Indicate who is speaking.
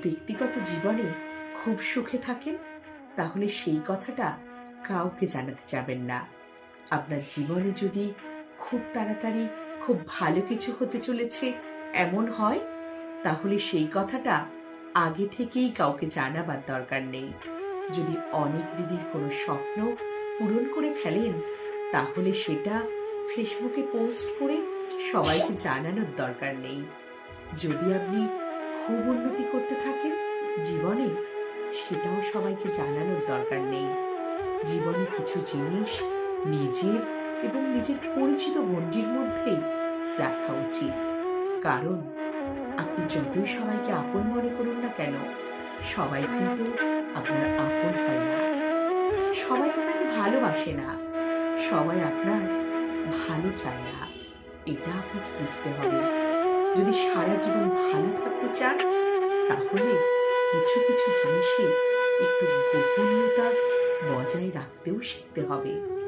Speaker 1: ব্যক্তিগত জীবনে খুব সুখে থাকেন, তাহলে সেই কথাটা কাউকে জানাতে যাবেন না। আপনার জীবনে যদি খুব তাড়াতাড়ি খুব ভালো কিছু হতে চলেছে এমন হয়, তাহলে সেই কথাটা আগে থেকেই কাউকে জানাবার দরকার নেই। যদি অনেক দিনের কোনো স্বপ্ন পূরণ করে ফেলেন, তাহলে সেটা ফেসবুকে পোস্ট করে সবাইকে জানানোর দরকার নেই। যদি আপনি খুব উন্নতি করতে থাকেন জীবনে, সেটাও সবাইকে জানানোর দরকার নেই। জীবনে কিছু জিনিস নিজের এবং নিজের পরিচিত গণ্ডির মধ্যেই রাখা উচিত। কারণ আপনি যতই সবাইকে আপন মনে করুন না কেন, সবাই কিন্তু আপনার আপন হয় না। সবাই আপনাকে ভালোবাসে না, সবাই আপনার ভালো চায় না। এটা আপনাকে বুঝতে হবে। যদি সারা জীবন ভালো থাকতে চান, তাহলে কিছু কিছু জিনিসে একটু গোপনীয়তা বজায় রাখতেও শিখতে হবে।